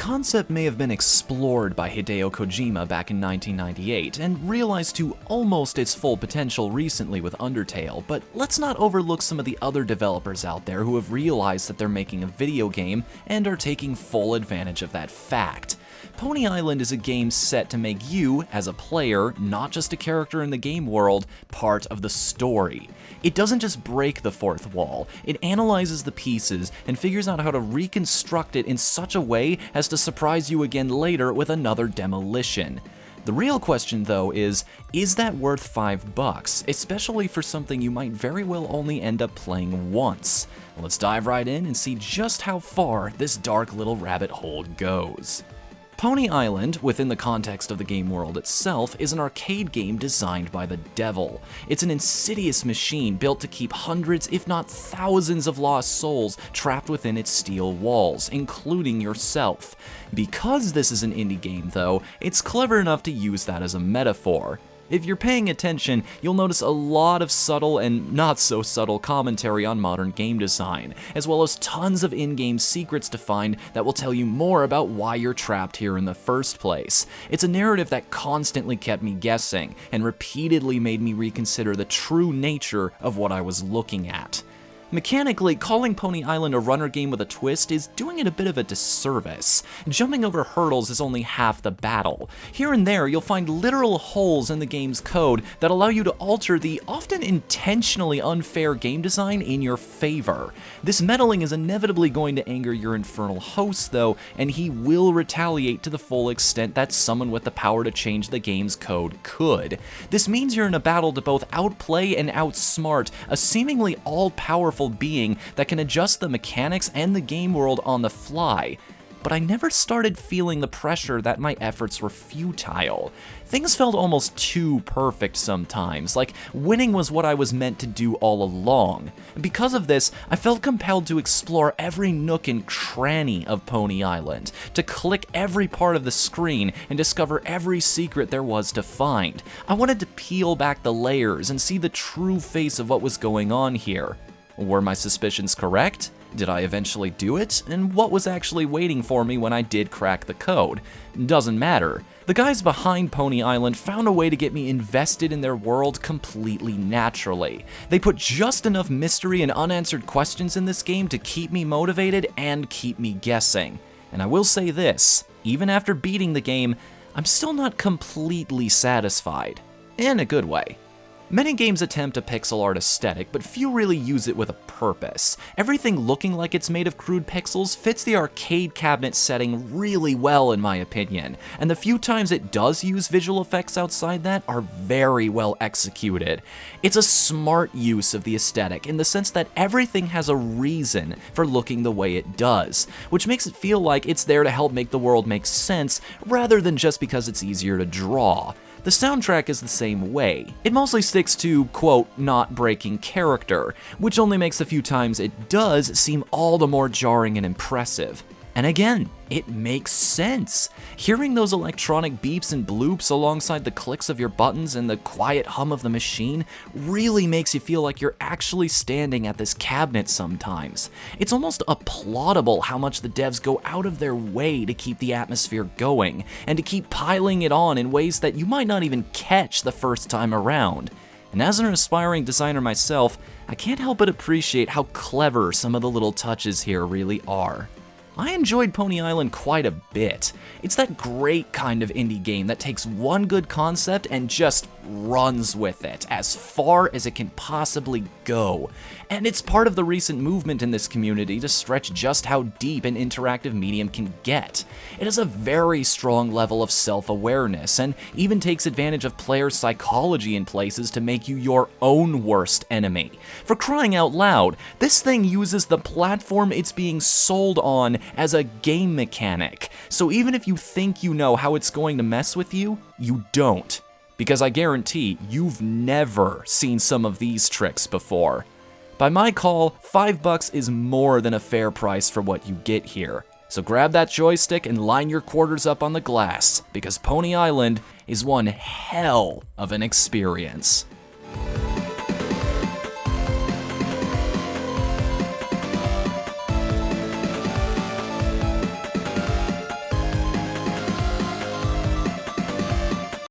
concept may have been explored by Hideo Kojima back in 1998 and realized to almost its full potential recently with Undertale, but let's not overlook some of the other developers out there who have realized that they're making a video game and are taking full advantage of that fact. Pony Island is a game set to make you, as a player, not just a character in the game world, part of the story. It doesn't just break the fourth wall, it analyzes the pieces and figures out how to reconstruct it in such a way as to surprise you again later with another demolition. The real question though is that worth $5, especially for something you might very well only end up playing once? Let's dive right in and see just how far this dark little rabbit hole goes. Pony Island, within the context of the game world itself, is an arcade game designed by the devil. It's an insidious machine built to keep hundreds, if not thousands of lost souls trapped within its steel walls, including yourself. Because this is an indie game though, it's clever enough to use that as a metaphor. If you're paying attention, you'll notice a lot of subtle and not so subtle commentary on modern game design, as well as tons of in-game secrets to find that will tell you more about why you're trapped here in the first place. It's a narrative that constantly kept me guessing, and repeatedly made me reconsider the true nature of what I was looking at. Mechanically, calling Pony Island a runner game with a twist is doing it a bit of a disservice. Jumping over hurdles is only half the battle. Here and there, you'll find literal holes in the game's code that allow you to alter the often intentionally unfair game design in your favor. This meddling is inevitably going to anger your infernal host though, and he will retaliate to the full extent that someone with the power to change the game's code could. This means you're in a battle to both outplay and outsmart a seemingly all-powerful being that can adjust the mechanics and the game world on the fly. But I never started feeling the pressure that my efforts were futile. Things felt almost too perfect sometimes, like winning was what I was meant to do all along. Because of this, I felt compelled to explore every nook and cranny of Pony Island, to click every part of the screen and discover every secret there was to find. I wanted to peel back the layers and see the true face of what was going on here. Were my suspicions correct? Did I eventually do it? And what was actually waiting for me when I did crack the code? Doesn't matter. The guys behind Pony Island found a way to get me invested in their world completely naturally. They put just enough mystery and unanswered questions in this game to keep me motivated and keep me guessing. And I will say this, even after beating the game, I'm still not completely satisfied. In a good way. Many games attempt a pixel art aesthetic, but few really use it with a purpose. Everything looking like it's made of crude pixels fits the arcade cabinet setting really well in my opinion, and the few times it does use visual effects outside that are very well executed. It's a smart use of the aesthetic in the sense that everything has a reason for looking the way it does, which makes it feel like it's there to help make the world make sense rather than just because it's easier to draw. The soundtrack is the same way. It mostly sticks to, quote, not breaking character, which only makes the few times it does seem all the more jarring and impressive. And again, it makes sense. Hearing those electronic beeps and bloops alongside the clicks of your buttons and the quiet hum of the machine really makes you feel like you're actually standing at this cabinet sometimes. It's almost applaudable how much the devs go out of their way to keep the atmosphere going, and to keep piling it on in ways that you might not even catch the first time around. And as an aspiring designer myself, I can't help but appreciate how clever some of the little touches here really are. I enjoyed Pony Island quite a bit. It's that great kind of indie game that takes one good concept and just runs with it as far as it can possibly go. And it's part of the recent movement in this community to stretch just how deep an interactive medium can get. It has a very strong level of self-awareness, and even takes advantage of player psychology in places to make you your own worst enemy. For crying out loud, this thing uses the platform it's being sold on as a game mechanic. So even if you think you know how it's going to mess with you, you don't. Because I guarantee you've never seen some of these tricks before. By my call, $5 is more than a fair price for what you get here. So grab that joystick and line your quarters up on the glass, because Pony Island is one hell of an experience.